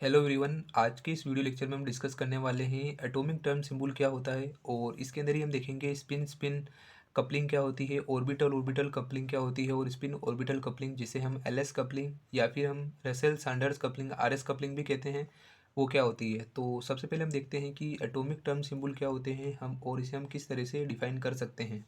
Hello everyone. आज के इस वीडियो लेक्चर में हम डिस्कस करने वाले हैं एटॉमिक टर्म सिंबल क्या होता है, और इसके अंदर ही हम देखेंगे स्पिन स्पिन कपलिंग क्या होती है, ऑर्बिटल ऑर्बिटल कपलिंग क्या होती है, और स्पिन ऑर्बिटल कपलिंग जिसे हम एलएस कपलिंग या फिर हम Russell Sanders coupling RS coupling भी कहते हैं, वो क्या होती है। तो सबसे पहले हम देखते हैं कि एटॉमिक टर्म सिंबल क्या होते हैं हम, और इसे हम किस तरह से डिफाइन कर सकते हैं।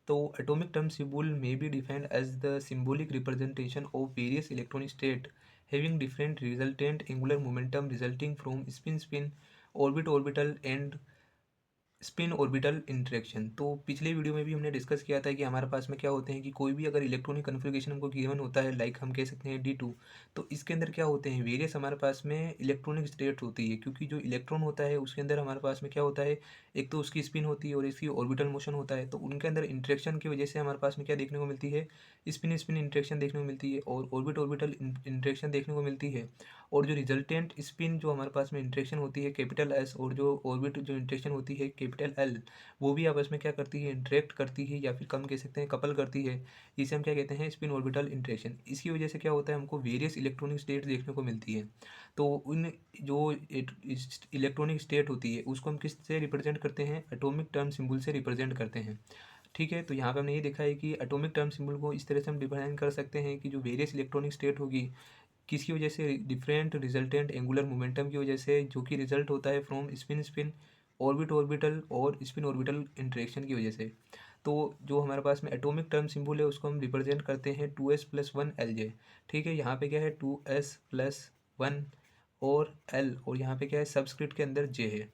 तो atomic term symbol may be defined as the symbolic representation of various electronic state having different resultant angular momentum resulting from spin spin orbit orbital and spin orbital interaction. तो पिछले वीडियो में भी हमने discuss किया था कि हमारे पास में क्या होते हैं कि कोई भी अगर इलेक्ट्रॉनिक कन्फिग्रेशन हमको गिवन होता है, लाइक हम कह सकते हैं D2, तो इसके अंदर क्या होते हैं, वेरियस हमारे पास में इलेक्ट्रॉनिक स्टेट होती है। क्योंकि जो इलेक्ट्रॉन होता है उसके अंदर हमारे पास में क्या होता है, एक तो उसकी स्पिन होती है और इसकी ऑर्बिटल मोशन होता है। तो उनके अंदर इंटरेक्शन की वजह से हमारे पास में क्या देखने को मिलती है, स्पिन स्पिन इंटरेक्शन देखने को मिलती है और ऑर्बिट ऑर्बिटल इंटरेक्शन देखने को मिलती है। और जो रिजल्टेंट स्पिन जो हमारे पास में इंटरेक्शन होती है कैपिटल एस, और जो ऑर्बिट जो इंटरेक्शन होती है कैपिटल एल, वो भी आपस में क्या करती है, इंटरेक्ट करती है या फिर कम कह सकते हैं कपल करती है। इसे हम क्या कहते हैं, स्पिन ऑर्बिटल इंटरेक्शन। इसकी वजह से क्या होता है, हमको वेरियस इलेक्ट्रॉनिक स्टेट देखने को मिलती है। तो उन जो इलेक्ट्रॉनिक स्टेट होती है उसको हम किस से रिप्रेजेंट करते हैं, एटॉमिक टर्म सिंबल से रिप्रेजेंट करते हैं। ठीक है, तो यहाँ पे हमने ये देखा है कि एटॉमिक टर्म सिंबल को इस तरह से हम डिफाइन कर सकते हैं कि जो वेरियस इलेक्ट्रॉनिक स्टेट होगी किसकी वजह से, डिफरेंट रिजल्टेंट एंगुलर मोमेंटम की वजह से, जो कि रिजल्ट होता है from spin spin orbit orbital और स्पिन ऑर्बिटल इंटरेक्शन की वजह से। तो जो हमारे पास में एटॉमिक टर्म सिंबल है उसको हम रिप्रेजेंट करते हैं 2s+1 Lj। ठीक है, यहाँ पे क्या है 2s+1 और L, और यहाँ पे क्या है सबस्क्रिप्ट के अंदर J है।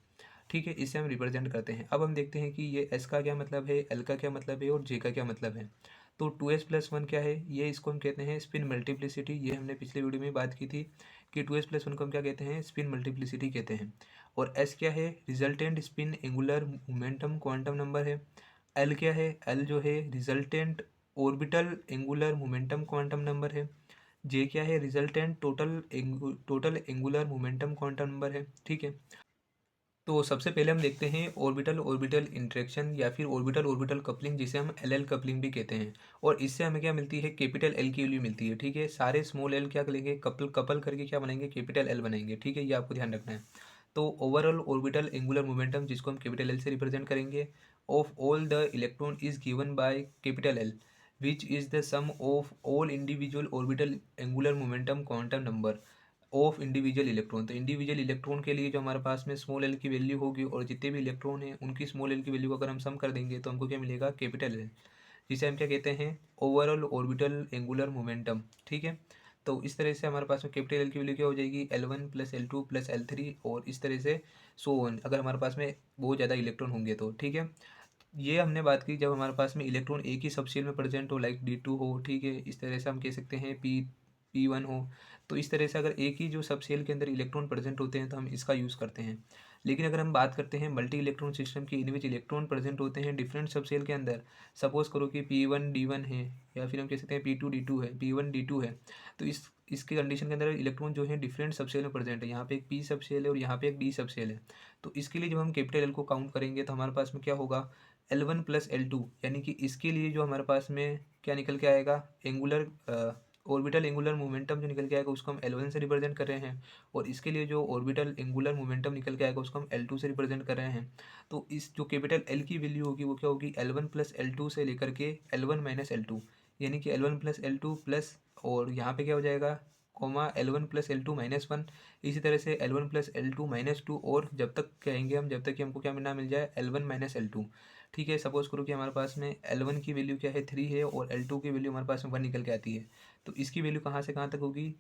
ठीक है, इसे हम रिप्रेजेंट करते हैं। अब हम देखते हैं कि ये एस का क्या मतलब है, एल का क्या मतलब है और जे का क्या मतलब है। तो 2s+1 क्या है, ये इसको हम कहते हैं स्पिन मल्टीप्लिसिटी। ये हमने पिछले वीडियो में बात की थी कि 2s+1 को हम क्या कहते हैं, स्पिन मल्टीप्लिसिटी कहते हैं। और एस क्या है, resultant spin angular momentum quantum number है। एल क्या है, एल जो है resultant orbital angular momentum quantum number है। जे क्या है, resultant total angular momentum quantum number है। ठीक है, तो सबसे पहले हम देखते हैं ऑर्बिटल ऑर्बिटल इंटरेक्शन या फिर ऑर्बिटल ऑर्बिटल कपलिंग, जिसे हम एल एल कपलिंग भी कहते हैं। और इससे हमें क्या मिलती है, कैपिटल एल की वैल्यू मिलती है। ठीक है, सारे स्मॉल एल क्या करेंगे, कपल कपल करके क्या बनेंगे, कैपिटल एल बनेंगे। ठीक है, ये आपको ध्यान रखना है। तो ओवरऑल ऑर्बिटल एंगुलर मोमेंटम जिसको हम कैपिटल एल से रिप्रेजेंट करेंगे, of all the electron is given by capital L which is the sum of all individual orbital angular momentum quantum number of individual electron. तो individual electron के लिए जो हमारे पास में स्मॉल एल की value होगी और जितने भी इलेक्ट्रॉन हैं उनकी स्मॉल एल की वैल्यू को अगर हम सम कर देंगे तो हमको क्या मिलेगा, कैपिटल एल, जिसे हम क्या कहते हैं, ओवरऑल ऑर्बिटल एंगुलर मोमेंटम। ठीक है, तो इस तरह से हमारे पास में कैपिटल एल की वैल्यू क्या हो जाएगी, L1+L2+L3, और इस तरह से सो ऑन, अगर हमारे पास में बहुत ज़्यादा इलेक्ट्रॉन होंगे तो। ठीक है, ये हमने बात की जब हमारे पास में इलेक्ट्रॉन एक ही सबशेल में प्रेजेंट हो, लाइक D2 हो। ठीक है, इस तरह से हम कह सकते हैं P1 हो। तो इस तरह से अगर एक ही जो सबसेल के अंदर इलेक्ट्रॉन प्रेजेंट होते हैं तो हम इसका यूज़ करते हैं। लेकिन अगर हम बात करते हैं मल्टी इलेक्ट्रॉन सिस्टम की, इन विच इलेक्ट्रॉन प्रेजेंट होते हैं डिफरेंट सबसेल के अंदर, सपोज करो कि P1 D1 है, या फिर हम कह सकते हैं P2D2 है, P1D2 है। तो इसके कंडीशन के अंदर इलेक्ट्रॉन जो है डिफरेंट सबसेल में प्रेजेंट है, यहाँ पे एक P सबसेल है और यहाँ पे एक D सबसेल है। तो इसके लिए जब हम कैपिटल एल को काउंट करेंगे तो हमारे पास में क्या होगा, L1+L2, यानी कि इसके लिए जो हमारे पास में क्या निकल के आएगा, एंगुलर ऑर्बिटल एंगुलर मोमेंटम जो निकल के आएगा उसको हम L1 से रिप्रेजेंट कर रहे हैं। और इसके लिए जो ऑर्बिटल एंगुलर मोमेंटम निकल के आएगा उसको हम L2 से रिप्रेजेंट कर रहे हैं। तो इस जो कैपिटल L की वैल्यू होगी वो क्या होगी, L1+L2 से लेकर के L1-L2, यानी कि L1+L2 प्लस, और यहाँ पे क्या हो जाएगा, कोमा L1+L2-1। इसी तरह से L1+L2-2, और जब तक कहेंगे हम, जब तक कि हमको क्या मिलना मिल जाए, L1-L2। ठीक है, सपोज करो कि हमारे पास में L1 की वैल्यू क्या है, 3 है, और L2 की वैल्यू हमारे पास में 1 निकल के आती है। तो इसकी वैल्यू कहाँ से कहाँ तक होगी,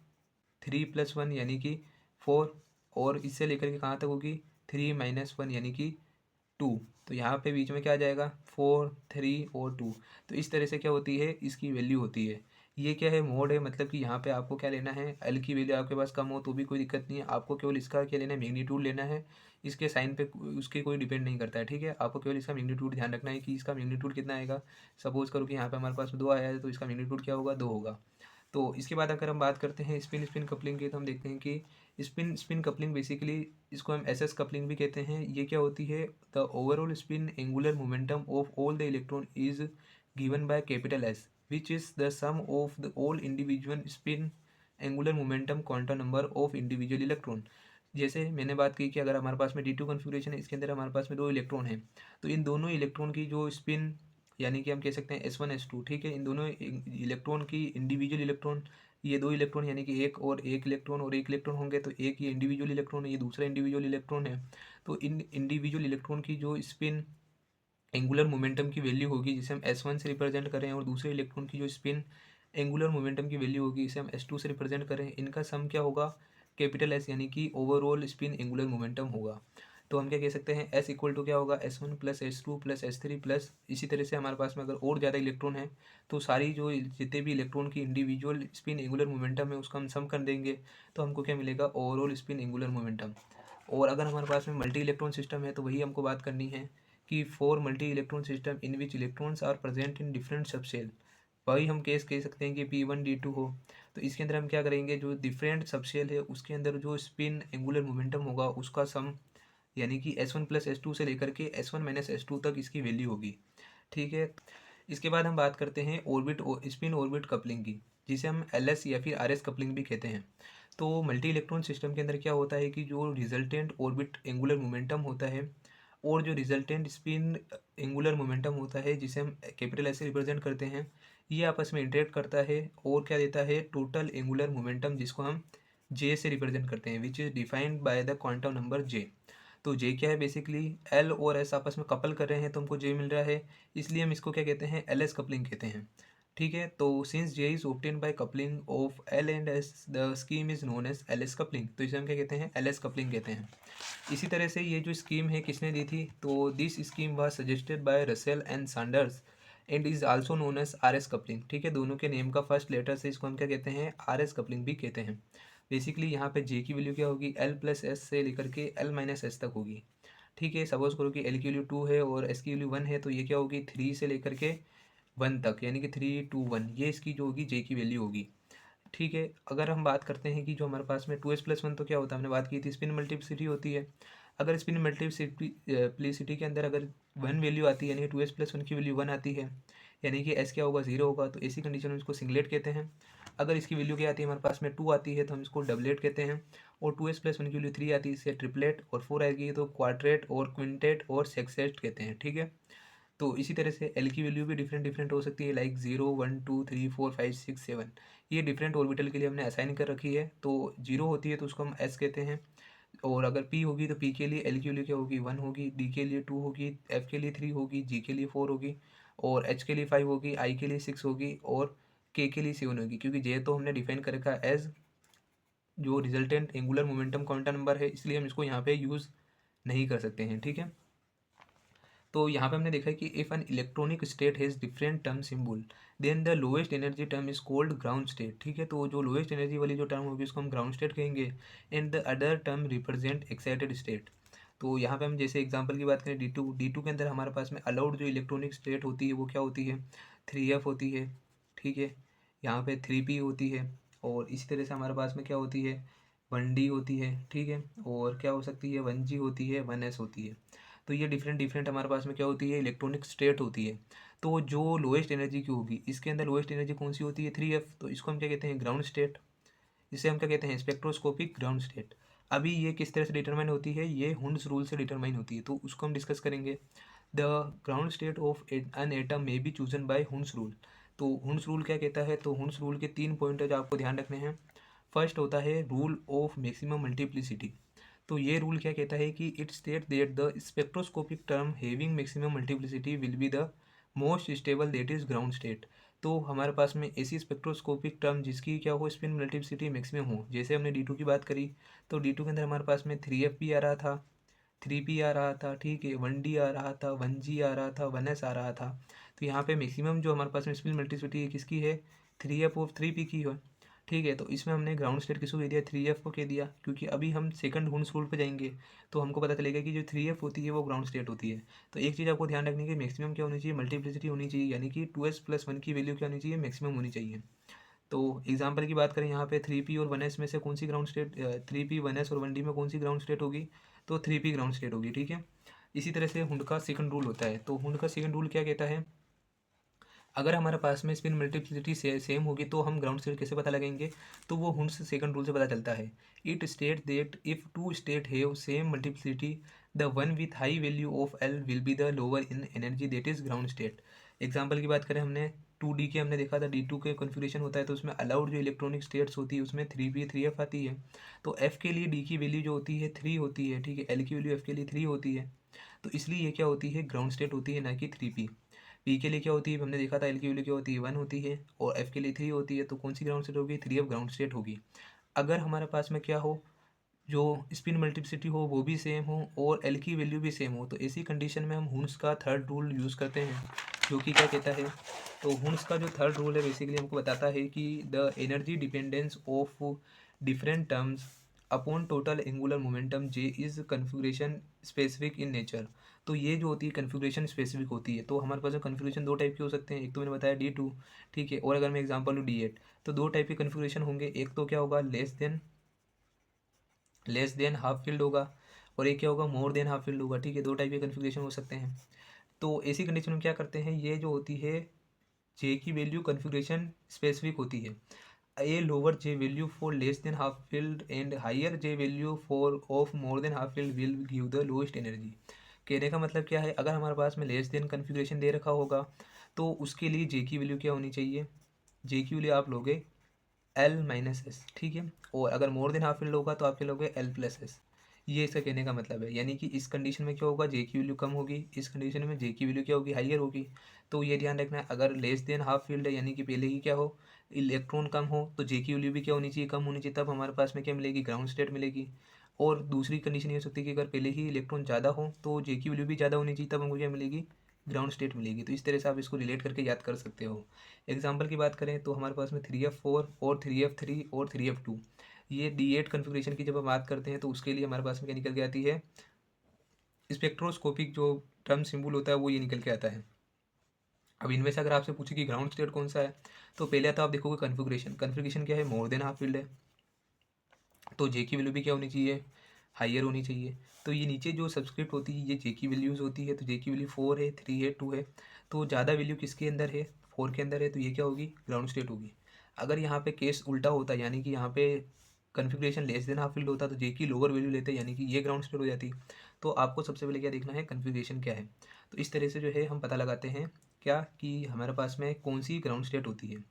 3+1 यानी कि 4, और इससे लेकर के कहाँ तक होगी, 3-1 यानी कि 2। तो यहाँ पे बीच में क्या आ जाएगा, 4, 3 और 2। तो इस तरह से क्या होती है, इसकी वैल्यू होती है। ये क्या है, मोड है, मतलब कि यहाँ पे आपको क्या लेना है, एल की वैल्यू आपके पास कम हो तो भी कोई दिक्कत नहीं है, आपको केवल इसका क्या लेना है, मैग्नीट्यूड लेना है। इसके साइन पे उसके कोई डिपेंड नहीं करता है। ठीक है, आपको केवल इसका मैग्नीट्यूड ध्यान रखना है कि इसका मैग्नीट्यूड कितना आएगा। सपोज करो कि यहाँ पे हमारे पास 2 आया है तो इसका मैग्नीट्यूड क्या होगा, 2 होगा। तो इसके बाद अगर हम बात करते हैं स्पिन स्पिन कपलिंग की, तो हम देखते हैं कि स्पिन स्पिन कपलिंग बेसिकली इसको हम एसएस कपलिंग भी कहते हैं। ये क्या होती है, the overall spin angular momentum of all the electron is given by capital S which is the sum of the all individual spin angular momentum quantum number of individual electron. जैसे मैंने बात की कि अगर हमारे पास में D2 कॉन्फ़िगरेशन है, इसके अंदर हमारे पास में 2 इलेक्ट्रॉन हैं, तो इन दोनों इलेक्ट्रॉन की जो स्पिन, यानी कि हम कह सकते हैं S1 S2, ठीक है। इन दोनों इलेक्ट्रॉन की इंडिविजुअल इलेक्ट्रॉन, ये 2 इलेक्ट्रॉन यानी कि एक इलेक्ट्रॉन और एक इलेक्ट्रॉन होंगे, तो एक ये इंडिविजुअल इलेक्ट्रॉन है, ये दूसरा इंडिविजुअल इलेक्ट्रॉन है। तो इन इंडिविजुअल इलेक्ट्रॉन की जो स्पिन एंगुलर मोमेंटम की वैल्यू होगी, जिसे हम S1 से रिप्रेजेंट करें, और दूसरे इलेक्ट्रॉन की जो स्पिन एंगुलर मोमेंटम की वैल्यू होगी, इसे हम S2 से रिप्रेजेंट करें, इनका सम क्या होगा, कैपिटल S, यानी कि ओवरऑल स्पिन एंगुलर मोमेंटम होगा। तो हम क्या कह सकते हैं, S इक्वल टू क्या होगा, S1 plus S2 plus S3 plus, इसी तरह से हमारे पास में अगर और ज़्यादा इलेक्ट्रॉन है तो सारी जो जितने भी इलेक्ट्रॉन की इंडिविजुअल स्पिन एंगुलर मोमेंटम है उसका हम सम कर देंगे, तो हमको क्या मिलेगा, ओवरऑल स्पिन एंगुलर मोमेंटम। और अगर हमारे पास में मल्टी इलेक्ट्रॉन सिस्टम है तो वही हमको बात करनी है कि for multi electron system in which electrons are present in different subshell, वही हम केस कह सकते हैं कि P1 D2 हो, तो इसके अंदर हम क्या करेंगे, जो डिफरेंट सबसेल है उसके अंदर जो स्पिन एंगुलर मोमेंटम होगा उसका सम, यानी कि S1 प्लस S2 से लेकर के S1 माइनस S2 तक इसकी वैल्यू होगी, ठीक है। इसके बाद हम बात करते हैं ऑर्बिट स्पिन ऑर्बिट कपलिंग की, जिसे हम LS या फिर RS कपलिंग भी कहते हैं। तो मल्टी इलेक्ट्रॉन सिस्टम के अंदर क्या होता है कि जो रिजल्टेंट ऑर्बिट एंगुलर मोमेंटम होता है और जो रिजल्टेंट स्पिन एंगुलर मोमेंटम होता है, जिसे हम कैपिटल एस से रिप्रेजेंट करते हैं, ये आपस में इंटरेक्ट करता है और क्या देता है, टोटल एंगुलर मोमेंटम, जिसको हम J से रिप्रेजेंट करते हैं, which is defined by the quantum number J। तो J क्या है, बेसिकली L और S आपस में कपल कर रहे हैं तो हमको J मिल रहा है, इसलिए हम इसको क्या कहते हैं, LS कपलिंग कहते हैं, ठीक है। तो since J is obtain by coupling of L and S, the scheme is known as LS coupling, तो इसे हम क्या कहते हैं, LS कपलिंग कहते हैं। इसी तरह से ये जो स्कीम है किसने दी थी, तो this scheme was suggested by Russell and Saunders and is also known as RS coupling, ठीक है। दोनों के नेम का फर्स्ट लेटर से इसको हम क्या कहते हैं, RS कपलिंग भी कहते हैं। बेसिकली यहाँ पे J की वैल्यू क्या होगी, L प्लस S से लेकर के L माइनस S तक होगी, ठीक है। सपोज करो कि L की वैल्यू 2 है और S की वैल्यू 1 है, तो ये क्या होगी, 3 से लेकर के 1 तक, यानी कि 3 2 1, ये इसकी जो होगी J की वैल्यू होगी, ठीक है। अगर हम बात करते हैं कि जो हमारे पास में 2s+1, तो क्या होता है, हमने बात की थी स्पिन मल्टीप्लिसिटी होती है। अगर स्पिन मल्टीप्लिसिटी के अंदर अगर 1 वैल्यू आती है, यानी कि 2s+1 की वैल्यू 1 आती है, यानी कि S क्या होगा, 0 होगा, तो ऐसी कंडीशन में इसको सिंगलेट कहते हैं। अगर इसकी वैल्यू क्या आती है, हमारे पास में 2 आती है, तो हम इसको डबलेट कहते हैं। और 2s+1 की वैल्यू 3 आती है, इसे ट्रिपलेट, और 4 आएगी तो क्वाड्रेट और क्विंटेट और सेक्सेट कहते हैं, ठीक है। तो इसी तरह से एल की वैल्यू भी डिफरेंट डिफरेंट हो सकती है, लाइक 0 1 2 3 4 5 6 7, ये डिफरेंट ऑर्बिटल के लिए हमने असाइन कर रखी है। तो 0 होती है तो उसको हम एस कहते हैं, और अगर पी होगी तो पी के लिए एल की वैल्यू क्या होगी, 1 होगी, डी के लिए 2 होगी, एफ के लिए 3 होगी, जी के लिए 4 होगी, और एच के लिए 5 होगी, आई के लिए 6 होगी, और के लिए 7 होगी। क्योंकि जे तो हमने डिफाइन कर रखा है एज जो resultant angular momentum quantum number है, इसलिए हम इसको यहाँ पे यूज़ नहीं कर सकते हैं, ठीक है। तो यहाँ पे हमने देखा है कि if an electronic state has different term symbol, then the lowest energy term is called ground state, ठीक है। तो जो लोएस्ट एनर्जी वाली जो टर्म होगी उसको हम ग्राउंड स्टेट कहेंगे, and the other term represent excited state. तो यहाँ पे हम जैसे एग्जांपल की बात करें, डी टू के अंदर हमारे पास में अलाउड जो इलेक्ट्रॉनिक स्टेट होती है वो क्या होती है, 3F होती है, ठीक है। यहाँ पे 3P होती है, और इसी तरह से हमारे पास में क्या होती है, 1D होती है, ठीक है। और क्या हो सकती है, 1G होती है, 1S होती है। तो ये डिफरेंट डिफरेंट हमारे पास में क्या होती है, इलेक्ट्रॉनिक स्टेट होती है। तो जो लोएस्ट एनर्जी की होगी, इसके अंदर लोएस्ट एनर्जी कौन सी होती है, 3F, तो इसको हम क्या कहते हैं, ग्राउंड स्टेट। इसे हम क्या कहते हैं, स्पेक्ट्रोस्कोपिक ग्राउंड स्टेट। अभी ये किस तरह से डिटरमाइन होती है, ये हुंड्स रूल से डिटरमाइन होती है, तो उसको हम डिस्कस करेंगे। The ground state of an atom may be chosen bye Hund's rule. तो हुंड्स रूल क्या कहता है, तो हुंड्स रूल के 3 पॉइंट है जो आपको ध्यान रखने हैं। फर्स्ट होता है रूल ऑफ मैक्सिमम मल्टीप्लिसिटी। तो ये रूल क्या कहता है कि it state that the spectroscopic term having maximum multiplicity will be the most stable, that is ground state. तो हमारे पास में ऐसी स्पेक्ट्रोस्कोपिक टर्म जिसकी क्या हो, स्पिन मल्टीप्लिसिटी मैक्सिमम हो, जैसे हमने D2 की बात करी, तो D2 के अंदर हमारे पास में 3F भी आ रहा था, 3P आ रहा था, ठीक है, 1D आ रहा था, 1G आ रहा था, 1S आ रहा था। तो यहाँ पे मैक्सिमम जो हमारे पास में स्पिन मल्टीप्लिसिटी किसकी है, 3F और 3P की है, ठीक है। तो इसमें हमने ग्राउंड स्टेट किसको कह दिया, 3F को कह दिया, क्योंकि अभी हम सेकंड हुंड्स रूल पे जाएंगे तो हमको पता चलेगा कि जो 3F होती है वो ग्राउंड स्टेट होती है। तो एक चीज़ आपको ध्यान रखनी है कि मैक्सिमम क्या होनी चाहिए, मल्टीप्लिसिटी होनी चाहिए, यानी कि 2s+1 की वैल्यू क्या होनी चाहिए, मैक्सिमम होनी चाहिए। तो एग्जाम्पल की बात करें यहाँ पे 3P और 1S में से कौन सी ग्राउंड स्टेट, 3P 1S और 1D में कौन सी ग्राउंड स्टेट होगी, तो 3P ग्राउंड स्टेट होगी, ठीक है। इसी तरह से हुंड का सेकंड रूल होता है, तो हुंड का सेकंड रूल क्या कहता है, अगर हमारे पास में स्पिन मल्टीप्लिसिटी सेम होगी तो हम ग्राउंड स्टेट कैसे पता लगाएंगे, तो वो हुंस सेकंड रूल से पता चलता है। It state that if two state have same multiplicity the one with high value of L will be the lower in energy, that is ground state. Example की बात करें, हमने 2D के हमने देखा था, D2 के कन्फिग्रेशन होता है तो उसमें अलाउड जो इलेक्ट्रॉनिक स्टेट्स होती है उसमें 3p 3f आती है। तो f के लिए d की वैल्यू जो होती है 3 होती है, ठीक है, l की वैल्यू f के लिए 3 होती है। तो इसलिए ये क्या होती है, ग्राउंड स्टेट होती है, ना कि 3p। पी के लिए क्या होती है, हमने देखा था एल की वैल्यू क्या होती है 1 होती है, और एफ के लिए 3 होती है, तो कौन सी ग्राउंड स्टेट होगी, 3f ग्राउंड स्टेट होगी। अगर हमारे पास में क्या हो, जो स्पिन मल्टीप्लिसिटी हो वो भी सेम हो और एल की वैल्यू भी सेम हो, तो ऐसी कंडीशन में हम हुंस का थर्ड रूल यूज़ करते हैं, जो कि क्या कहता है, तो हुंस का जो थर्ड रूल है बेसिकली हमको बताता है कि the energy dependence of different terms upon total angular momentum J is configuration specific in nature. तो ये जो होती है कन्फिग्रेशन स्पेसिफिक होती है। तो हमारे पास कन्फिग्रेशन दो टाइप के हो सकते हैं, एक तो मैंने बताया D2, ठीक है, और अगर मैं एग्जांपल लूँ D8, तो दो टाइप के कन्फिग्रेशन होंगे, एक तो क्या होगा लेस देन हाफ फील्ड होगा, और एक क्या होगा, मोर देन हाफ फील्ड होगा, ठीक है, दो टाइप के कन्फिग्रेशन हो सकते हैं। तो ऐसी कंडीशन में क्या करते हैं, ये जो होती है जे की वैल्यू कन्फिग्रेशन स्पेसिफिक होती है। A lower J value for less than half filled and higher J value for of more than half filled will give the lowest energy. कहने का मतलब क्या है, अगर हमारे पास में लेस देन कन्फिग्रेशन दे रखा होगा तो उसके लिए जे की वैल्यू क्या होनी चाहिए, जे की वैल्यू आप लोगे L-S, ठीक है, और अगर मोर देन हाफ फील्ड होगा तो आपके लोगे L+S। ये इसका कहने का मतलब है, यानी कि इस कंडीशन में क्या होगा, जे की वैल्यू कम होगी, इस कंडीशन में जे की वैल्यू क्या होगी, हाइयर होगी। तो ये ध्यान रखना है, अगर लेस देन हाफ फील्ड है यानी कि पहले ही क्या हो, इलेक्ट्रॉन कम हो, तो जे की वैल्यू भी क्या होनी चाहिए, कम होनी चाहिए, तब हमारे पास में क्या मिलेगी, ग्राउंड स्टेट मिलेगी। और दूसरी कंडीशन ये हो सकती है कि अगर पहले ही इलेक्ट्रॉन ज़्यादा हो तो जे की वैल्यू भी ज़्यादा होनी चाहिए, तब हमको क्या मिलेगी, ग्राउंड स्टेट मिलेगी। तो इस तरह से आप इसको रिलेट करके याद कर सकते हो। एग्जाम्पल की बात करें तो हमारे पास में 3f4 और 3f3 और 3f2, ये D8 कन्फिग्रेशन की जब हम बात करते हैं तो उसके लिए हमारे पास में क्या निकल के आती है, स्पेक्ट्रोस्कोपिक जो टर्म सिंबल होता है वो ये निकल के आता है। अब इनमें से अगर आपसे पूछे कि ग्राउंड स्टेट कौन सा है, तो पहले तो आप देखोगे कन्फिग्रेशन, कन्फिग्रेशन क्या है, मोर देन हाफ फील्ड है, तो जे की वैल्यू भी क्या होनी चाहिए, हाइयर होनी चाहिए। तो ये नीचे जो सब्सक्रिप्ट होती है ये जे की वैल्यूज़ होती है, तो जे की वैल्यू 4 है, 3 है, 2 है, तो ज़्यादा वैल्यू किसके अंदर है, 4 के अंदर है, तो ये क्या होगी, ग्राउंड स्टेट होगी। अगर यहाँ पे केस उल्टा होता, यानी कि यहाँ पे configuration less than half field होता तो जे की लोअर वैल्यू लेते, यानी कि ये ग्राउंड स्टेट हो जाती। तो आपको सबसे पहले क्या देखना है, कन्फिग्रेशन क्या है। तो इस तरह से जो है हम पता लगाते हैं क्या, कि हमारे पास में कौन सी ग्राउंड स्टेट होती है।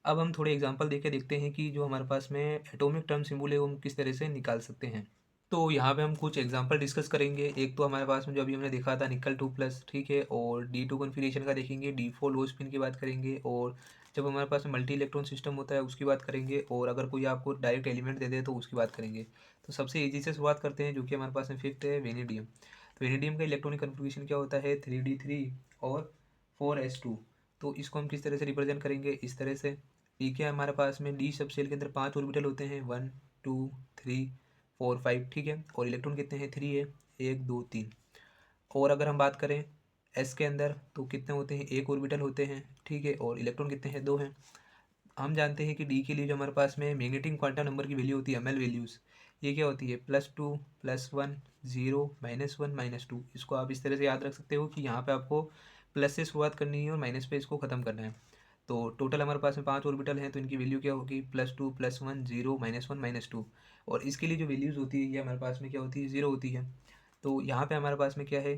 अब हम थोड़े एग्जांपल देके देखते हैं कि जो हमारे पास में एटॉमिक टर्म सिंबल है वो हम किस तरह से निकाल सकते हैं। तो यहाँ पे हम कुछ एग्जांपल डिस्कस करेंगे। एक तो हमारे पास में जो अभी हमने देखा था निकल 2+, ठीक है, और D2 कन्फिग्रेशन का देखेंगे, D4 लो स्पिन की बात करेंगे, और जब हमारे पास में मल्टी इलेक्ट्रॉन सिस्टम होता है उसकी बात करेंगे, और अगर कोई आपको डायरेक्ट एलिमेंट दे दे तो उसकी बात करेंगे। तो सबसे ईजी से शुरुआत करते हैं, जो कि हमारे पास में फिफ्थ है, वेनेडियम। तो वेनेडियम का इलेक्ट्रॉनिक कन्फिग्रेशन क्या होता है, 3D3 और 4s2। तो इसको हम किस तरह से रिप्रेजेंट करेंगे, इस तरह से। ठीक है, हमारे पास में डी सब शेल के अंदर 5 ऑर्बिटल होते हैं, 1 2 3 4 5, ठीक है, और इलेक्ट्रॉन कितने हैं, 3 है, 1 2 3। और अगर हम बात करें एस के अंदर तो कितने होते हैं, एक ऑर्बिटल होते हैं, ठीक है, और इलेक्ट्रॉन कितने हैं, 2 हैं। हम जानते हैं कि डी के लिए जो हमारे पास में मैग्नेटिक क्वांटम नंबर की वैल्यू होती है, एमएल वैल्यूज़, ये क्या होती है, +2 +1 0 -1 -2। इसको आप इस तरह से याद रख सकते हो कि यहाँ पे आपको प्लस से शुरुआत करनी है और माइनस पे इसको ख़त्म करना है। तो टोटल हमारे पास में 5 ऑर्बिटल हैं, तो इनकी वैल्यू क्या होगी, +2 +1 0 -1 -2। और इसके लिए जो वैल्यूज़ होती है ये हमारे पास में क्या होती है, 0 होती है। तो यहाँ पे हमारे पास में क्या है,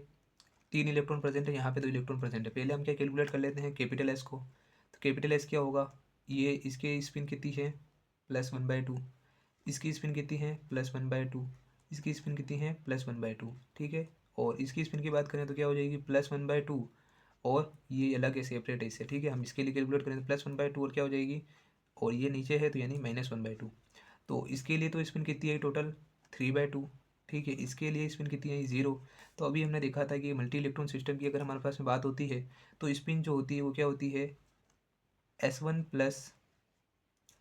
3 इलेक्ट्रॉन प्रेजेंट है, यहाँ पे 2 इलेक्ट्रॉन प्रेजेंट है। पहले हम क्या कैलकुलेट कर लेते हैं, कैपिटल एस को। तो कैपिटल एस क्या होगा, ये इसके स्पिन कितनी है, +1/2, इसकी स्पिन कितनी है, +1/2, इसकी स्पिन कितनी है, +1/2, ठीक है। और इसकी स्पिन की बात करें तो क्या हो जाएगी, +1/2, और ये अलग है, सेपरेट है इससे, ठीक है। हम इसके लिए कैलकुलेट करें तो +1/2 और क्या हो जाएगी, और ये नीचे है तो यानी -1/2। तो इसके लिए तो स्पिन कितनी है टोटल, 3/2, ठीक है। इसके लिए स्पिन कितनी है, 0। तो अभी हमने देखा था कि मल्टी इलेक्ट्रॉन सिस्टम की अगर हमारे पास में बात होती है तो स्पिन जो होती है वो क्या होती है, S1 +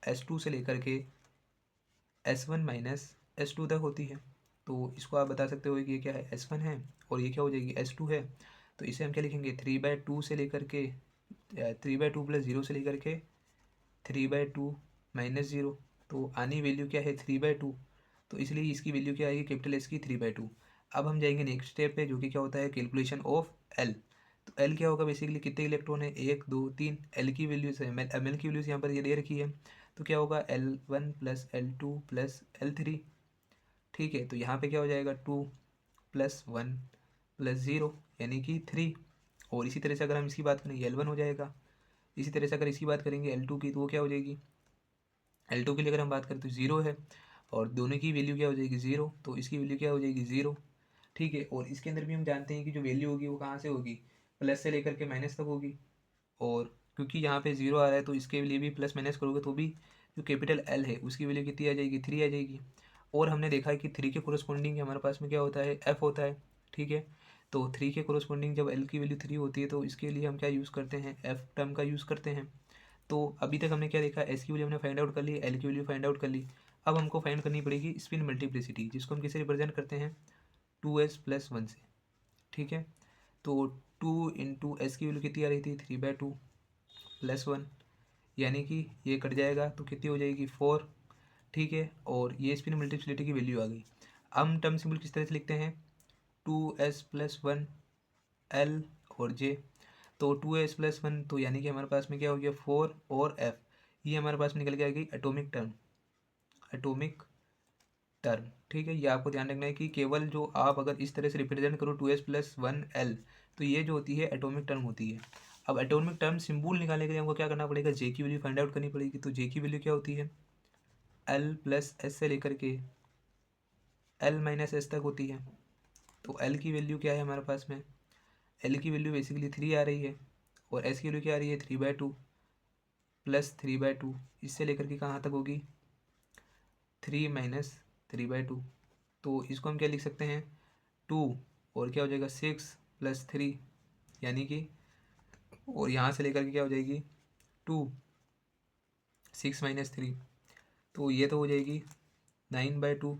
S2 से लेकर के S1 - S2 तक होती है। तो इसको आप बता सकते हो कि ये क्या है, S1 है, और ये क्या हो जाएगी, S2 है। तो इसे हम क्या लिखेंगे, 3/2 से लेकर के 3/2 + 0 से लेकर के 3/2 -0। तो आनी वैल्यू क्या है, 3/2। तो इसलिए इसकी वैल्यू क्या आएगी, कैपिटल एस की 3/2। अब हम जाएंगे नेक्स्ट स्टेप पे, जो कि क्या होता है, कैलकुलेशन ऑफ एल। तो एल क्या होगा बेसिकली, कितने इलेक्ट्रॉन है, 1 2 3, एल की वैल्यूज है, एम एल की वैल्यूज यहाँ पर ये दे रखी है, तो क्या होगा L1 plus L2 plus L3। ठीक है, तो यहाँ पे क्या हो जाएगा 2 प्लस 1 प्लस 0 यानी कि 3। और इसी तरह से अगर हम इसकी बात करेंगे L1 हो जाएगा। इसी तरह से अगर इसकी बात करेंगे L2 की, तो वो क्या हो जाएगी, L2 के लिए अगर हम बात करें तो 0 है, और दोनों की वैल्यू क्या हो जाएगी 0, तो इसकी वैल्यू क्या हो जाएगी 0। ठीक है, और इसके अंदर भी हम जानते हैं कि जो वैल्यू होगी वो कहाँ से होगी, प्लस से लेकर के माइनस तक होगी। और क्योंकि यहाँ पे 0 आ रहा है तो इसके लिए भी प्लस माइनस करोगे तो भी जो कैपिटल L है उसकी वैल्यू कितनी आ जाएगी, 3 आ जाएगी। और हमने देखा है कि 3 के कोरस्पॉन्डिंग हमारे पास में क्या होता है, F होता है। ठीक है, तो 3 के कोरस्पॉन्डिंग जब L की वैल्यू 3 होती है तो इसके लिए हम क्या यूज़ करते हैं, F टर्म का यूज़ करते हैं। तो अभी तक हमने क्या देखा, एस की वैल्यू हमने फाइंड आउट कर ली, एल की वैल्यू फाइंड आउट कर ली। अब हमको फाइंड करनी पड़ेगी स्पिन मल्टीप्लिसिटी, जिसको हम किसे रिप्रेजेंट करते हैं, 2s+1 से। ठीक है, तो 2 इंटू एस की वैल्यू कितनी आ रही थी, 3/2 प्लस 1, यानी कि ये कट जाएगा तो कितनी हो जाएगी 4। ठीक है, और ये स्पिन मल्टीप्लिसिटी की वैल्यू आ गई। अब हम टर्म सिंबल किस तरह से लिखते हैं, 2s+1 L और J। तो 2s+1 तो यानी कि हमारे पास में क्या हो गया 4 और F, ये हमारे पास में निकल के आ गई एटॉमिक टर्म, एटॉमिक टर्म। ठीक है, ये आपको ध्यान रखना है कि केवल जो आप अगर इस तरह से रिप्रेजेंट करो 2s+1 L, तो ये जो होती है एटॉमिक टर्म होती है। अब एटॉमिक टर्म सिंबल निकालने के लिए हमको क्या करना पड़ेगा, जे की वैल्यू फाइंड आउट करनी पड़ेगी। तो जे की वैल्यू क्या होती है, L+S से लेकर के L-S तक होती है। तो L की वैल्यू क्या है हमारे पास में, L की वैल्यू बेसिकली 3 आ रही है, और S की वैल्यू क्या आ रही है 3/2 प्लस 3/2, इससे लेकर के कहाँ तक होगी 3-3/2। तो इसको हम क्या लिख सकते हैं 2, और क्या हो जाएगा 6+3, यानी कि, और यहाँ से लेकर के क्या हो जाएगी 2, 6-3, तो ये तो हो जाएगी 9/2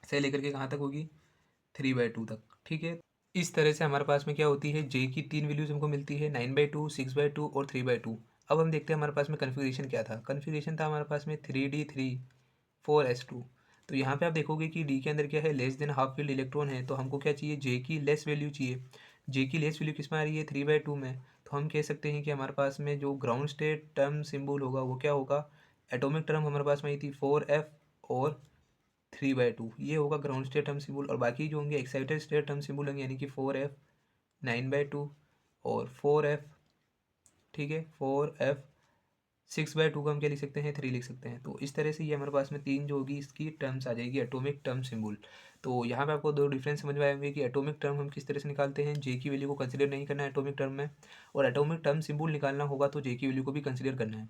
से लेकर के कहाँ तक होगी 3/2 तक। ठीक है, इस तरह से हमारे पास में क्या होती है, जे की 3 वैल्यूज हमको मिलती है, 9/2 6/2 और 3/2। अब हम देखते हैं हमारे पास में कन्फिग्रेशन क्या था। कन्फिग्रेशन था हमारे पास में 3d3 4s2। तो यहाँ पे आप देखोगे कि डी के अंदर क्या है, less than half field electron है, तो हमको क्या चाहिए, जे की लेस वैल्यू चाहिए। जे की लेस वैल्यू किस में आ रही है 3/2 में, तो हम कह सकते हैं कि हमारे पास में जो ग्राउंड स्टेट टर्म सिंबल होगा वो क्या होगा, एटॉमिक टर्म हमारे पास में आई थी 4f और 3/2, ये होगा ग्राउंड स्टेट टर्म सिंबल। और बाकी जो होंगे एक्साइटेड स्टेट टर्म सिंबल होंगे, यानी कि 4f 9/2 और 4f। ठीक है, 4f 6/2 का हम क्या लिख सकते हैं 3 लिख सकते हैं। तो इस तरह से ये हमारे पास में 3 जो होगी इसकी टर्म्स आ जाएगी एटॉमिक टर्म सिंबल। तो यहाँ पे आपको दो डिफरेंस समझ में आएंगे कि एटॉमिक टर्म हम किस तरह से निकालते हैं, जे की वैल्यू को कंसिडर नहीं करना है एटॉमिक टर्म में, और एटॉमिक टर्म सिंबल निकालना होगा तो जे की वैल्यू को भी कंसिडर करना है।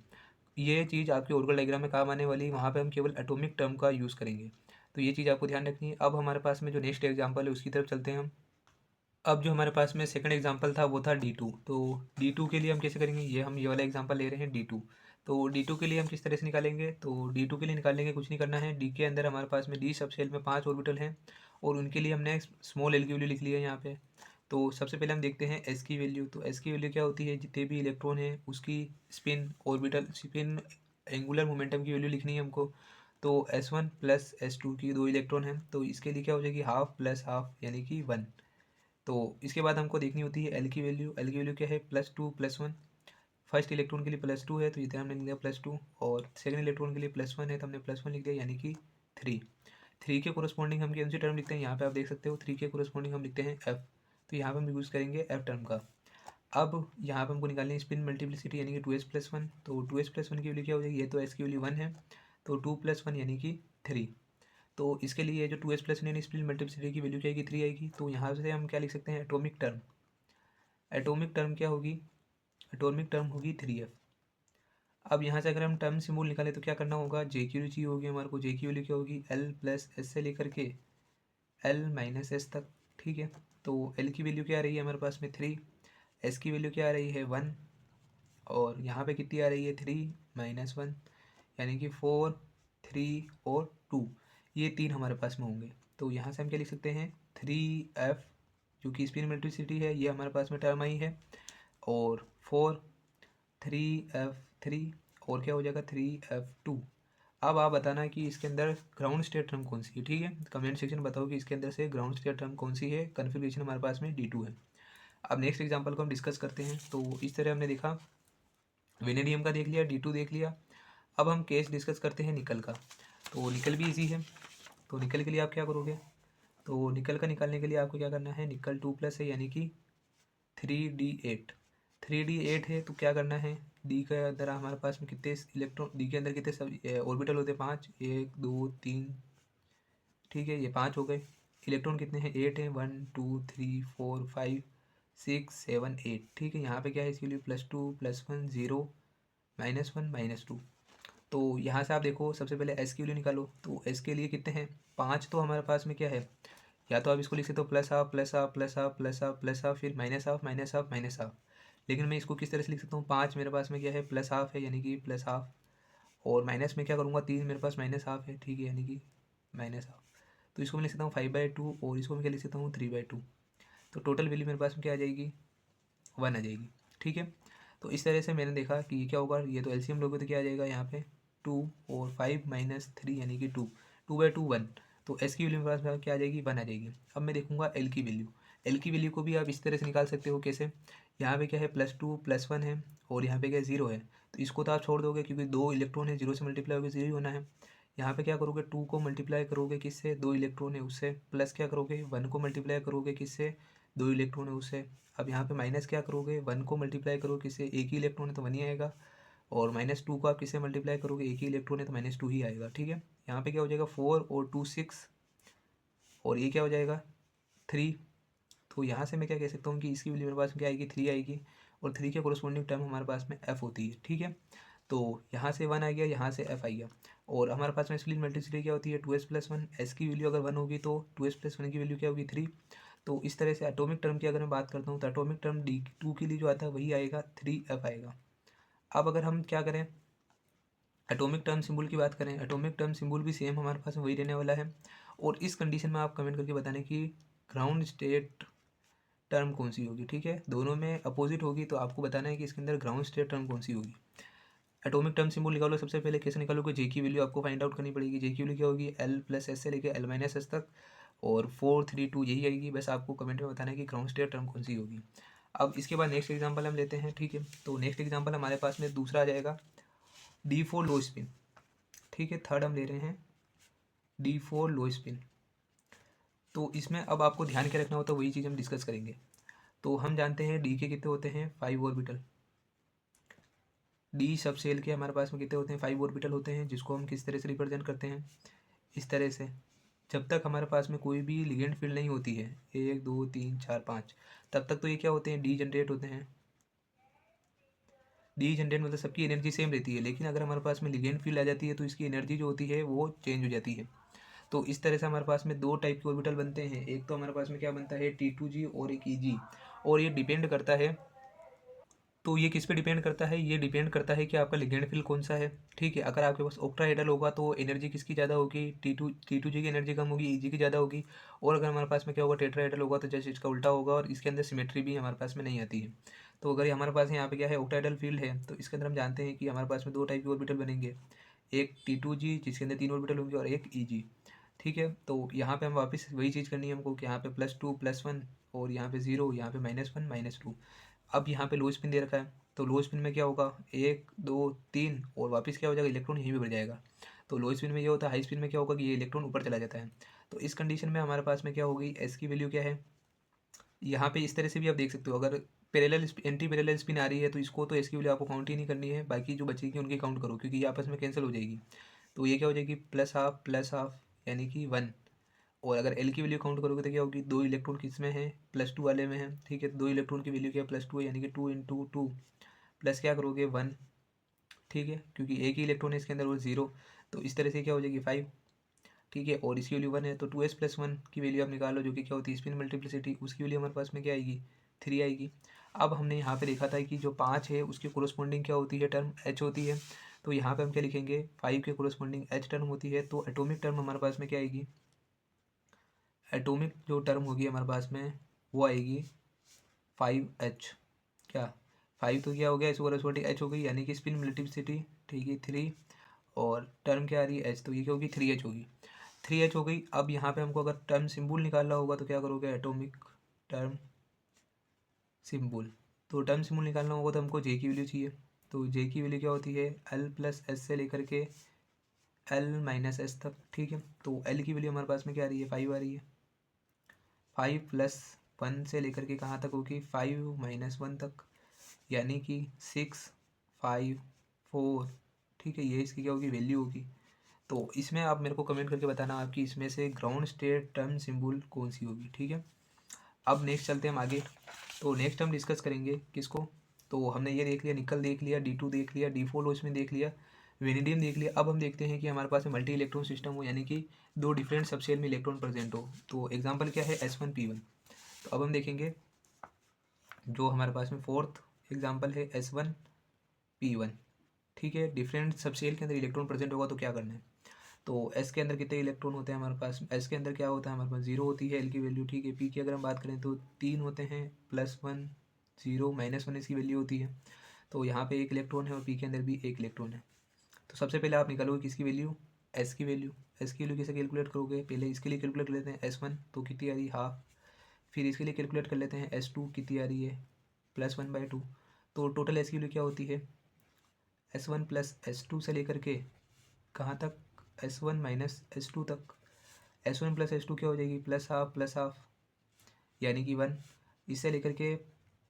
ये चीज़ आपके ऑर्गल डायग्राम में काम आने वाली है, वहाँ पे हम केवल एटॉमिक टर्म का यूज़ करेंगे। तो ये चीज़ आपको ध्यान रखनी है। अब हमारे पास में जो नेक्स्ट एग्जाम्पल है उसकी तरफ चलते हैं हम। अब जो हमारे पास में सेकंड एग्जांपल था वो था D2। तो D2 के लिए हम कैसे करेंगे, ये वाला एग्जांपल ले रहे हैं D2। तो D2 के लिए हम किस तरह से निकालेंगे, तो D2 के लिए निकालने के कुछ नहीं करना है। डी के अंदर हमारे पास में डी सब शेल में 5 ऑर्बिटल हैं, और उनके लिए हमने स्मॉल एल की वैल्यू लिख ली है यहाँ पे। तो सबसे पहले हम देखते हैं एस की वैल्यू। तो एस की वैल्यू क्या होती है, जितने भी इलेक्ट्रॉन है उसकी spin orbital spin angular momentum की वैल्यू लिखनी है हमको। तो S1 प्लस S2 की 2 इलेक्ट्रॉन हैं, तो इसके लिए क्या हो जाएगी हाफ प्लस हाफ यानी कि 1। तो इसके बाद हमको देखनी होती है एल की वैल्यू। एल की वैल्यू क्या है +2+1। फर्स्ट इलेक्ट्रॉन के लिए +2 है तो इधर हमने लिख दिया +2, और सेकंड इलेक्ट्रॉन के लिए +1 है तो हमने +1 लिख दिया, यानी कि 3। 3 के कोरस्पॉन्डिंग हम कौन सी टर्म लिखते हैं, यहाँ पे आप देख सकते हो 3 के कोरस्पॉन्डिंग हम लिखते हैं एफ। तो यहाँ पे हम यूज़ करेंगे एफ टर्म का। अब यहाँ पे हमको निकालनी है स्पिन मल्टीप्लिसिटी, यानी कि 2s+1। तो 2s+1 की वैल्यू क्या हो जाएगी, ये तो एस की वैल्यू 1 है, तो 2+1 यानी कि 3। तो इसके लिए जो 2s+1 यानी स्पिन मल्टीप्लिसिटी की वैल्यू क्या आएगी 3 आएगी। तो यहाँ से हम क्या लिख सकते हैं एटॉमिक टर्म। एटॉमिक टर्म क्या होगी, एटॉमिक टर्म होगी 3f। अब यहाँ से अगर हम टर्म सिंबल निकालें तो क्या करना होगा, जे की वैल्यू चाहिए होगी हमारे को। जे की वैल्यू क्या होगी L+S से लेकर के L-S तक। ठीक है, तो L की वैल्यू क्या आ रही है हमारे पास में 3, S की वैल्यू क्या आ रही है 1, और यहाँ पे कितनी आ रही है 3-1, यानी कि 4 3 और 2, ये 3 हमारे पास में होंगे। तो यहाँ से हम क्या लिख सकते हैं 3f, जो कि स्पिन मल्टीप्लिसिटी है, ये हमारे पास में टर्म आई है, और 4 3f3, और क्या हो जाएगा 3f2। अब आप बताना कि इसके अंदर ग्राउंड स्टेट टर्म कौन सी है। ठीक है, कमेंट सेक्शन में बताओ कि इसके अंदर से ग्राउंड स्टेट टर्म कौन सी है। कन्फिग्रेशन हमारे पास में D2 है। अब नेक्स्ट एग्जांपल को हम डिस्कस करते हैं। तो इस तरह हमने देखा वेनेडियम का देख लिया, D2 देख लिया। अब हम केस डिस्कस करते हैं निकल का। तो निकल भी इजी है। तो निकल के लिए आप क्या करोगे, तो निकल का निकालने के लिए आपको क्या करना है, निकल 2+ है यानी कि 3D8। 3D8 है तो क्या करना है, डी के अंदर हमारे पास में कितने इलेक्ट्रॉन, डी के अंदर कितने सब ऑर्बिटल होते हैं, 5, 1 2 3, ठीक है, ये 5 हो गए। इलेक्ट्रॉन कितने हैं, 8 हैं, 1 2 3 4 5 6 7 8, ठीक है। यहाँ पे क्या है इसके लिए +2 +1 0 -1 -2। तो यहाँ से आप देखो सबसे पहले एस के लिए निकालो। तो एस के लिए कितने हैं, 5 तो हमारे पास में क्या है, या तो आप इसको लिख सकते हो plus half plus half plus half plus half plus half फिर minus half minus half minus half. लेकिन मैं इसको किस तरह से लिख सकता हूँ, 5 मेरे पास में क्या है प्लस हाफ है यानी कि प्लस हाफ, और माइनस में क्या करूँगा, 3 मेरे पास माइनस हाफ है, ठीक है, यानी कि माइनस हाफ। तो इसको मैं लिख सकता हूँ 5/2 और इसको मैं क्या लिख सकता हूँ 3/2। तो टोटल वैल्यू मेरे पास में क्या आ जाएगी, 1 आ जाएगी, ठीक है। तो इस तरह से मैंने देखा कि ये क्या होगा, ये तो एलसीएम लोगे तो क्या आ जाएगा यहाँ पे 2 और 5 - 3 यानी कि 2, 2/2 1। तो एस की वैल्यू मेरे पास में क्या आ जाएगी, 1 आ जाएगी। अब मैं देखूंगा एल की वैल्यू। एल की वैल्यू को भी आप इस तरह से निकाल सकते हो, कैसे, यहाँ पे क्या है +2 +1 है और यहाँ पे क्या 0 है। तो इसको तो आप छोड़ दोगे क्योंकि 2 इलेक्ट्रॉन है, 0 से मल्टीप्लाई होकर 0 ही होना है। यहाँ पे क्या करोगे, 2 को मल्टीप्लाई करोगे किससे, 2 इलेक्ट्रॉन है उससे, प्लस क्या करोगे 1 को मल्टीप्लाई करोगे किससे, 2 इलेक्ट्रॉन है उससे। अब यहाँ पे माइनस क्या करोगे, 1 को मल्टीप्लाई करोगे किससे, एक ही इलेक्ट्रॉन है तो 1 ही आएगा, और -2 को आप किससे मल्टीप्लाई करोगे, एक ही इलेक्ट्रॉन है तो -2 ही आएगा, ठीक है। यहाँ पे क्या हो जाएगा 4 और 2 6, और ये क्या हो जाएगा 3। तो यहाँ से मैं क्या कह सकता हूँ कि इसकी वैल्यू मेरे पास में क्या आएगी, 3 आएगी, और 3 के कोरस्पॉन्डिंग टर्म हमारे पास में f होती है, ठीक है। तो यहाँ से 1 आ गया, यहाँ से f आ गया, और हमारे पास में स्प्लिट मल्टीप्लिसिटी क्या होती है 2s+1। s की वैल्यू अगर 1 होगी तो 2s+1 की वैल्यू क्या होगी 3। तो इस तरह से एटॉमिक टर्म की अगर मैं बात करता हूँ तो एटॉमिक टर्म D2 के लिए जो आता है वही आएगा 3f आएगा। अब अगर हम क्या करें, एटॉमिक टर्म सिंबल की बात करें, एटॉमिक टर्म सिंबल भी सेम हमारे पास वही रहने वाला है। और इस कंडीशन में आप कमेंट करके बताने कि ग्राउंड स्टेट टर्म कौन सी होगी, ठीक है। दोनों में अपोजिट होगी तो आपको बताना है कि इसके अंदर ग्राउंड स्टेट टर्म कौन सी होगी। एटॉमिक टर्म सिंबल निकालो, सबसे पहले कैसे निकालोगे, जे की वैल्यू आपको फाइंड आउट करनी पड़ेगी। जे की वैल्यू क्या होगी, L+S से लेकर L-S तक, और 4 3 2 यही आएगी। बस आपको कमेंट में बताना है कि ग्राउंड स्टेट टर्म कौन सी होगी। अब इसके बाद नेक्स्ट एग्जाम्पल हम लेते हैं, ठीक है। तो नेक्स्ट एग्जाम्पल हमारे पास में दूसरा आ जाएगा D4 लो स्पिन, ठीक है। थर्ड हम ले रहे हैं D4 लो स्पिन। तो इसमें अब आपको ध्यान क्या रखना होता है वही चीज़ हम डिस्कस करेंगे। तो हम जानते हैं डी के कितने होते हैं 5 ऑर्बिटल। डी सब सेल के हमारे पास में कितने होते हैं 5 ऑर्बिटल होते हैं, जिसको हम किस तरह से रिप्रेजेंट करते हैं, इस तरह से। जब तक हमारे पास में कोई भी लिगेंड फील्ड नहीं होती है 1 2 3 4 5, तब तक तो ये क्या होते हैं डी जनरेट होते हैं। डी जनरेट मतलब सबकी एनर्जी सेम रहती है, लेकिन अगर हमारे पास में लिगेंड फील्ड आ जाती है तो इसकी एनर्जी जो होती है वो चेंज हो जाती है। तो इस तरह से हमारे पास में दो टाइप के ऑर्बिटल बनते हैं। एक तो हमारे पास में क्या बनता है T2G और एक EG। और ये डिपेंड करता है, तो ये किस पे डिपेंड करता है, ये डिपेंड करता है कि आपका लिगेंड फील्ड कौन सा है, ठीक है। अगर आपके पास ऑक्टाहेड्रल होगा तो एनर्जी किसकी ज़्यादा होगी, T2G की एनर्जी कम होगी, EG की ज़्यादा होगी। और अगर हमारे पास में क्या होगा टेट्राहेड्रल होगा तो जैसे इसका उल्टा होगा, और इसके अंदर सिमेट्री भी हमारे पास में नहीं आती है। तो अगर हमारे पास यहाँ पे क्या है ऑक्टाहेड्रल फील्ड है, तो इसके अंदर हम जानते हैं कि हमारे पास में दो टाइप के ऑर्बिटल बनेंगे, एक T2G जिसके अंदर 3 ऑर्बिटल होंगे और एक EG, ठीक है। तो यहाँ पे हम वापस वही चीज़ करनी है हमको कि यहाँ पे +2 +1 और यहाँ पे 0, यहाँ पे -1 -2। अब यहाँ पे लो स्पिन दे रखा है, तो लो स्पिन में क्या होगा 1 2 3 और वापस क्या हो जाएगा इलेक्ट्रॉन यहीं पे बढ़ जाएगा। तो लो स्पिन में ये होता है, हाई स्पिन में क्या होगा कि ये इलेक्ट्रॉन ऊपर चला जाता है। तो इस कंडीशन में हमारे पास में क्या होगी, एस की वैल्यू क्या है, यहाँ पे इस तरह से भी आप देख सकते हो। अगर पैरेलल एंटी पैरेलल स्पिन आ रही है तो इसको तो एस की वैल्यू आपको काउंट ही नहीं करनी है, बाकी जो बचेगी उनकी काउंट करो क्योंकि ये आपस में कैंसिल हो जाएगी। तो ये क्या हो जाएगी प्लस हाफ यानी कि 1। और अगर एल की वैल्यू काउंट करोगे तो क्या होगी, दो इलेक्ट्रॉन किस में है +2 वाले में है, ठीक है। दो इलेक्ट्रॉन की वैल्यू क्या है +2 है यानी कि 2 × 2 प्लस क्या करोगे 1, ठीक है, क्योंकि एक ही इलेक्ट्रॉन है इसके अंदर और 0। तो इस तरह से क्या हो जाएगी 5, ठीक है। और इसकी वैल्यू 1 है तो 2s+1 की वैल्यू आप निकालो जो कि क्या होती है स्पिन मल्टीप्लिसिटी, उसकी वैल्यू हमारे पास में क्या आएगी 3 आएगी। अब हमने यहाँ पे देखा था कि जो 5 है उसकी कोरस्पॉन्डिंग क्या होती है टर्म h होती है। तो यहाँ पे हम क्या लिखेंगे 5 के कोरस्पॉन्डिंग h टर्म होती है। तो एटॉमिक टर्म हमारे पास में क्या आएगी, एटॉमिक जो टर्म होगी हमारे पास में वो आएगी 5h। क्या 5 तो क्या हो गया, इसको कोरस्पॉन्डिंग h हो गई यानी कि स्पिन मल्टीप्लिसिटी, ठीक है 3। और टर्म क्या आ रही है h, तो ये क्या होगी 3h होगी, 3h हो गई। अब यहाँ पे हमको अगर टर्म सिंबल निकालना होगा तो क्या करोगे, एटॉमिक टर्म सिंबल। तो टर्म सिंबल निकालना होगा तो हमको जे की वैल्यू चाहिए। तो जे की वैल्यू क्या होती है, एल प्लस एस से लेकर के एल माइनस एस तक, ठीक है। तो एल की वैल्यू हमारे पास में क्या आ रही है, 5 आ रही है। 5 प्लस 1 से लेकर के कहाँ तक होगी, 5 माइनस 1 तक, यानी कि 6 5 4, ठीक है। ये इसकी क्या होगी, वैल्यू होगी। तो इसमें आप मेरे को कमेंट करके बताना आपकी इसमें से ग्राउंड स्टेट टर्म सिंबल कौन सी होगी, ठीक है। अब नेक्स्ट चलते हैं हम आगे। तो नेक्स्ट हम डिस्कस करेंगे किसको, तो हमने ये देख लिया, निकल देख लिया, D2 देख लिया, D4 लो इसमें देख लिया, वेनेडियम देख लिया। अब हम देखते हैं कि हमारे पास मल्टी इलेक्ट्रॉन सिस्टम हो, यानी कि दो डिफरेंट सबसेल में इलेक्ट्रॉन प्रेजेंट हो। तो एग्जांपल क्या है, S1P1। तो अब हम देखेंगे जो हमारे पास में फोर्थ एग्जांपल है S1P1, ठीक है। डिफरेंट सबसेल के अंदर इलेक्ट्रॉन प्रेजेंट होगा तो क्या करना है। तो एस के अंदर कितने इलेक्ट्रॉन होते हैं हमारे पास, एस के अंदर क्या होता है हमारे पास, 0 होती है एल की वैल्यू, ठीक है। पी की अगर हम बात करें तो 3 होते हैं, +1 0 -1 इसकी वैल्यू होती है। तो यहाँ पे एक इलेक्ट्रॉन है और पी के अंदर भी एक इलेक्ट्रॉन है। तो सबसे पहले आप निकालोगे किसकी वैल्यू, एस की वैल्यू। एस की वैल्यू कैसे कैलकुलेट करोगे, पहले इसके लिए कैलकुलेट कर लेते हैं S1, तो कितनी आ रही है, हाफ। फिर इसके लिए कैलकुलेट कर लेते हैं S2, कितनी आ रही है, +1/2। तो टोटल एस की वैल्यू क्या होती है, S1 प्लस S2 से लेकर के कहाँ तक, S1 माइनस S2 तक। S1 प्लस S2 क्या हो जाएगी, प्लस हाफ यानी कि 1, इससे लेकर के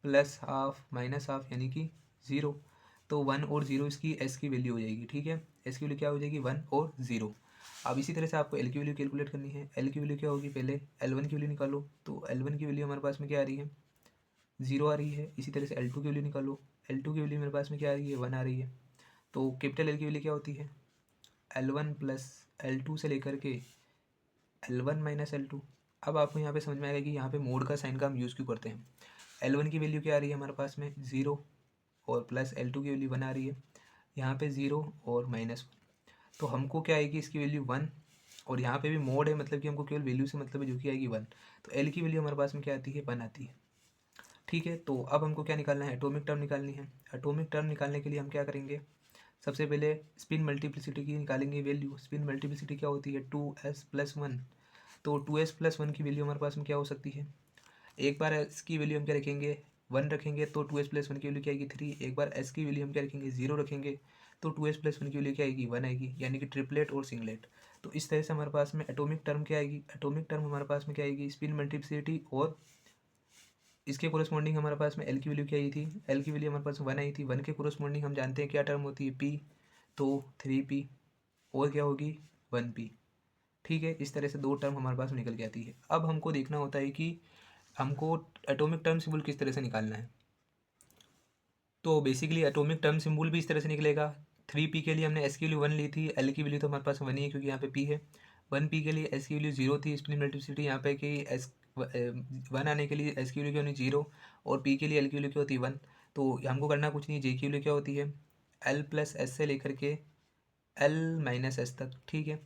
प्लस हाफ माइनस हाफ यानी कि 0। तो 1 और 0 इसकी एस की वैल्यू हो जाएगी, ठीक है। एस की वैल्यू क्या हो जाएगी, 1 और 0। अब इसी तरह से आपको एल की वैल्यू कैलकुलेट करनी है। एल की वैल्यू क्या होगी, पहले L1 की वैल्यू निकालो। तो L1 की वैल्यू हमारे पास में क्या आ रही है, 0 आ रही है। इसी तरह से L2 की वैल्यू निकालो। L2 की वैल्यू मेरे पास में क्या आ रही है, 1 आ रही है। तो कैपिटल एल की वैल्यू क्या होती है, L1 प्लस L2 से लेकर के L1 माइनस L2। अब आपको यहाँ पे समझ में आएगा कि यहाँ पे मोड का साइन का हम यूज़ क्यों करते हैं। L1 की वैल्यू क्या आ रही है हमारे पास में, 0, और प्लस L2 की वैल्यू 1 आ रही है। यहाँ पे 0 और -1, तो हमको क्या आएगी, इसकी वैल्यू 1। और यहाँ पे भी मोड है, मतलब कि हमको केवल वैल्यू से मतलब है, जो कि आएगी 1। तो L की वैल्यू हमारे पास में क्या आती है, 1 आती है, ठीक है। तो अब हमको क्या निकालना है, एटॉमिक टर्म निकालनी है। एटॉमिक टर्म निकालने के लिए हम क्या करेंगे, सबसे पहले स्पिन मल्टीप्लिसिटी की निकालेंगे वैल्यू। स्पिन मल्टीप्लिसिटी क्या होती है, 2s+1। तो 2s+1 की वैल्यू हमारे पास में क्या हो सकती है, एक बार एस की वैल्यू हम क्या रखेंगे, 1 रखेंगे, तो 2s+1 की वैल्यू क्या आएगी, 3। एक बार एस की वैल्यू हम क्या रखेंगे, 0 रखेंगे, तो 2s+1 की वैल्यू क्या आएगी, 1 आएगी, यानी कि ट्रिपलेट और सिंगलेट। तो इस तरह से हमारे पास में एटॉमिक टर्म क्या आएगी, एटॉमिक टर्म हमारे पास में क्या आएगी, स्पिन मल्टीप्लिसिटी, और इसके कोरस्पॉन्डिंग हमारे पास में एल की वैल्यू क्या आई थी, एल की वैल्यू हमारे पास 1 आई थी। 1 के कोरस्पॉन्डिंग हम जानते हैं क्या टर्म होती है, पी। तो 3p, और क्या होगी, 1p, ठीक है। इस तरह से दो टर्म हमारे पास निकल के आती है। अब हमको देखना होता है कि हमको एटॉमिक टर्म सिंबल किस तरह से निकालना है। तो बेसिकली एटॉमिक टर्म सिंबल भी इस तरह से निकलेगा। 3p के लिए हमने एस की वैल्यू 1 ली थी, एल की वैल्यू तो हमारे पास 1 ही है क्योंकि यहाँ पे p है। 1p के लिए एस की वैल्यू 0 थी, स्पिन मल्टीप्लिसिटी यहाँ पे कि एस 1 आने के लिए एस की वैल्यू क्या होनी, 0, और p के लिए एल की वैल्यू क्या होती है, 1। तो हमको करना कुछ नहीं, जे की वैल्यू क्या होती है, एल प्लस एस से लेकर के एल माइनस एस तक, ठीक है।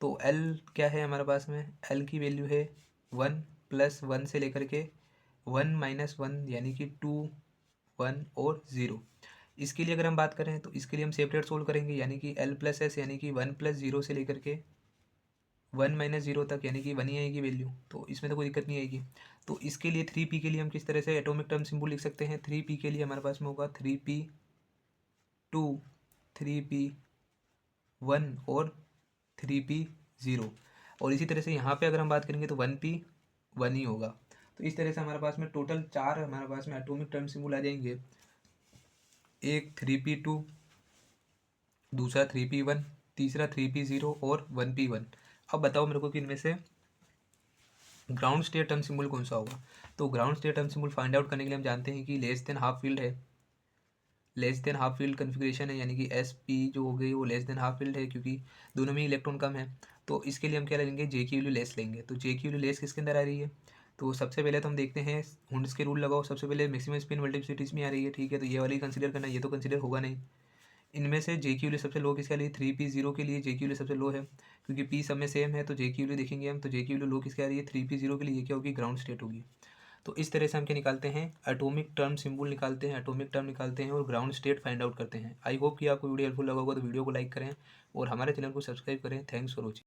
तो एल क्या है हमारे पास में, एल की वैल्यू है 1 प्लस 1 से लेकर के 1 -1 यानी कि 2 1 और 0। इसके लिए अगर हम बात करें तो इसके लिए हम सेपरेट सोल्व करेंगे, यानी कि एल प्लस एस यानी कि 1 + 0 से लेकर के 1 - 0 तक, यानी कि 1 ही आएगी वैल्यू, तो इसमें तो कोई दिक्कत नहीं आएगी। तो इसके लिए 3p के लिए हम किस तरह से एटॉमिक टर्म सिंबल लिख सकते हैं, 3p के लिए हमारे पास में होगा 3p2 3p1 और 3p0। और इसी तरह से यहाँ पे अगर हम बात करेंगे तो 1p1 ही होगा। तो इस तरह से हमारे पास में टोटल 4 हमारे पास में एटॉमिक टर्म सिंबल आ जाएंगे, एक 3p2, दूसरा 3p1, तीसरा 3p0 और 1p1। अब बताओ मेरे को कि इनमें से ग्राउंड स्टेट टर्म सिंबल कौन सा होगा। तो ground state term symbol find out करने के लिए हम जानते हैं कि लेस देन हाफ फील्ड है, less than half field configuration है, यानी कि एस पी जो हो गई वो लेस देन हाफ फील्ड है क्योंकि दोनों में इलेक्ट्रॉन कम है। तो इसके लिए हम क्या लेंगे, जे की वैल्यू लेस लेंगे। तो जे की वैल्यू लेस किसके अंदर आ रही है, तो सबसे पहले तो हम देखते हैं हुंड्स के रूल लगाओ। सबसे पहले मैक्सिमम स्पिन मल्टीप्लिसिटीज में आ रही है, ठीक है। तो ये वाली कंसीडर करना, ये तो कंसीडर होगा नहीं। इनमें से जे की वैल्यू सबसे लो किसके लिए, 3p0 के लिए जे की वैल्यू सबसे लो है क्योंकि पी सब में सेम है। तो जे की वैल्यू देखेंगे हम, तो जे की वैल्यू लो किसके आ रही है, 3p0 के लिए, ये क्या होगी, ग्राउंड स्टेट होगी। तो इस तरह से हम क्या निकालते हैं, एटॉमिक टर्म सिंबल निकालते हैं, एटॉमिक टर्म निकालते हैं और ग्राउंड स्टेट फाइंड आउट करते हैं। आई होप कि आपको वीडियो हेल्पफुल लगा होगा, तो वीडियो को लाइक करें और हमारे चैनल को सब्सक्राइब करें। Thanks for watching.